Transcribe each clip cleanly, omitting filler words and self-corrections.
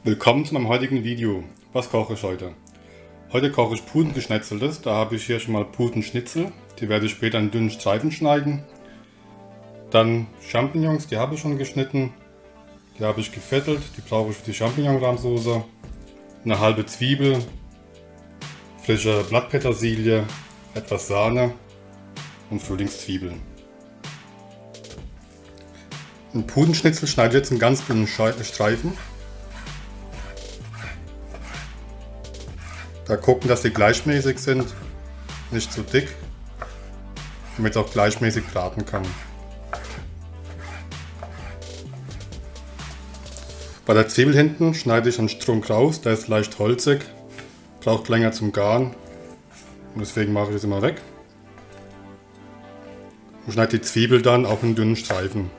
Willkommen zu meinem heutigen Video. Was koche ich heute? Heute koche ich Putengeschnetzeltes. Da habe ich hier schon mal Putenschnitzel. Die werde ich später in dünnen Streifen schneiden. Dann Champignons, die habe ich schon geschnitten. Die habe ich gefettelt. Die brauche ich für die Champignon-Rahmsoße. Eine halbe Zwiebel, frische Blattpetersilie, etwas Sahne und Frühlingszwiebeln. Ein Putenschnitzel schneide ich jetzt in ganz dünnen Streifen. Da gucken, dass die gleichmäßig sind, nicht zu dick, damit es auch gleichmäßig braten kann. Bei der Zwiebel hinten schneide ich einen Strunk raus, der ist leicht holzig, braucht länger zum Garen und deswegen mache ich es immer weg. Und schneide die Zwiebel dann auch in dünnen Streifen.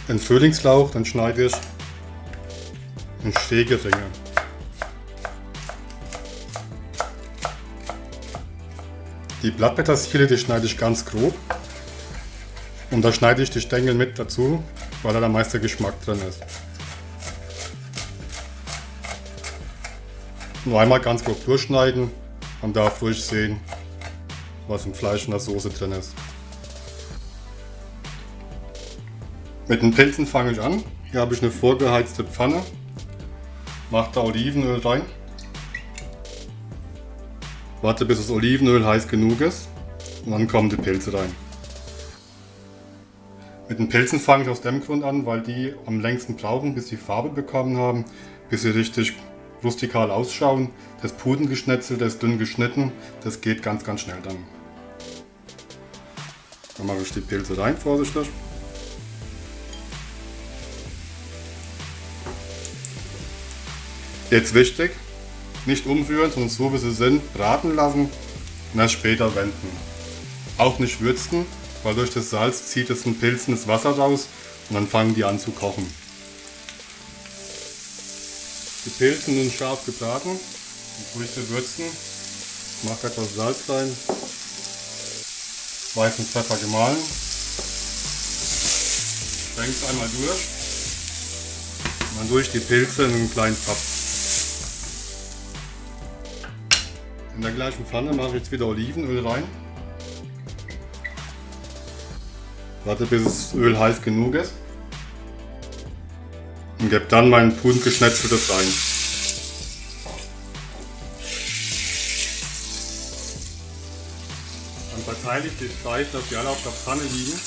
Den Frühlingslauch, dann schneide ich in schräge Ringe. Die Blattpetersilie, die schneide ich ganz grob. Und da schneide ich die Stängel mit dazu, weil da der meiste Geschmack drin ist. Nur einmal ganz grob durchschneiden. Man darf ruhig sehen, was im Fleisch und der Soße drin ist. Mit den Pilzen fange ich an. Hier habe ich eine vorgeheizte Pfanne. Mache da Olivenöl rein. Warte, bis das Olivenöl heiß genug ist. Und dann kommen die Pilze rein. Mit den Pilzen fange ich aus dem Grund an, weil die am längsten brauchen, bis sie Farbe bekommen haben, bis sie richtig rustikal ausschauen. Das Putengeschnetzel, das ist dünn geschnitten, das geht ganz schnell dann. Dann mache ich die Pilze rein, vorsichtig. Jetzt wichtig, nicht umrühren, sondern so wie sie sind, braten lassen und erst später wenden. Auch nicht würzen, weil durch das Salz zieht es den Pilzen das Wasser raus und dann fangen die an zu kochen. Die Pilze sind scharf gebraten, und durch sie würzen, mache etwas Salz rein, weißen Pfeffer gemahlen, schwenke es einmal durch und dann durch die Pilze in einen kleinen Topf. In der gleichen Pfanne mache ich jetzt wieder Olivenöl rein. Warte, bis das Öl heiß genug ist. Und gebe dann mein Putengeschnetzeltes rein. Dann verteile ich das Fleisch, dass die alle auf der Pfanne liegen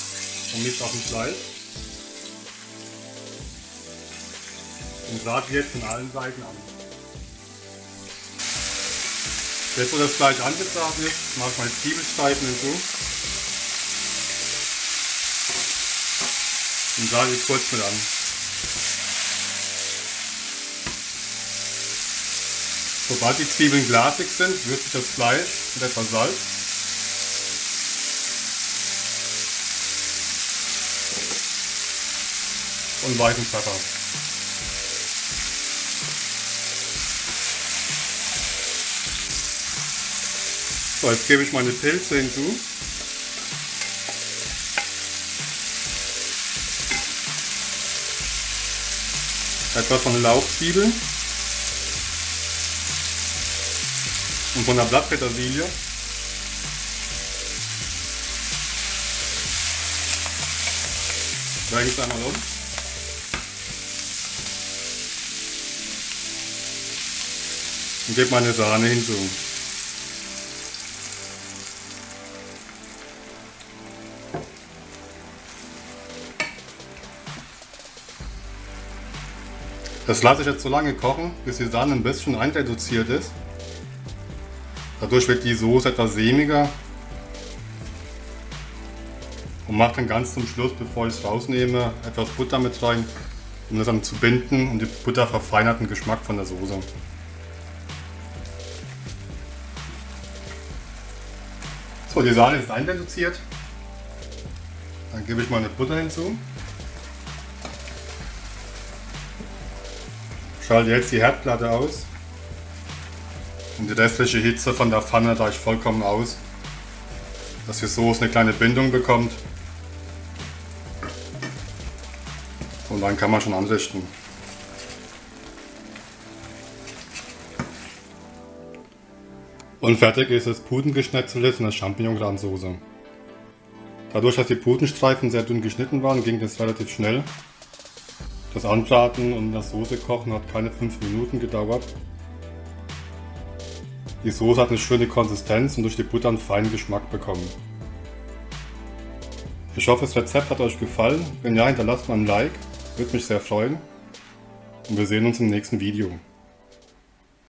und nicht auf dem Fleisch. Und brate jetzt von allen Seiten an. Jetzt, wo das Fleisch angebraten ist, mache ich meine Zwiebelstreifen hinzu und sage ich kurz mit an. Sobald die Zwiebeln glasig sind, würze ich das Fleisch mit etwas Salz. Und weißen Pfeffer. So, jetzt gebe ich meine Pilze hinzu. Etwas von den Lauchzwiebeln und von der Blattpetersilie. Schwenke es einmal um. Und gebe meine Sahne hinzu. Das lasse ich jetzt so lange kochen, bis die Sahne ein bisschen einreduziert ist. Dadurch wird die Soße etwas sämiger und mache dann ganz zum Schluss, bevor ich es rausnehme, etwas Butter mit rein, um das dann zu binden und die Butter verfeinert den Geschmack von der Soße. So, die Sahne ist einreduziert. Dann gebe ich meine Butter hinzu. Schalte jetzt die Herdplatte aus und die restliche Hitze von der Pfanne reicht vollkommen aus, dass die Soße eine kleine Bindung bekommt. Und dann kann man schon anrichten. Und fertig ist das Putengeschnetzeltes in der Champignon-Rahmsoße. Dadurch, dass die Putenstreifen sehr dünn geschnitten waren, ging das relativ schnell. Das Anbraten und das Soße kochen hat keine 5 Minuten gedauert. Die Soße hat eine schöne Konsistenz und durch die Butter einen feinen Geschmack bekommen. Ich hoffe, das Rezept hat euch gefallen. Wenn ja, hinterlasst mal ein Like, würde mich sehr freuen. Und wir sehen uns im nächsten Video.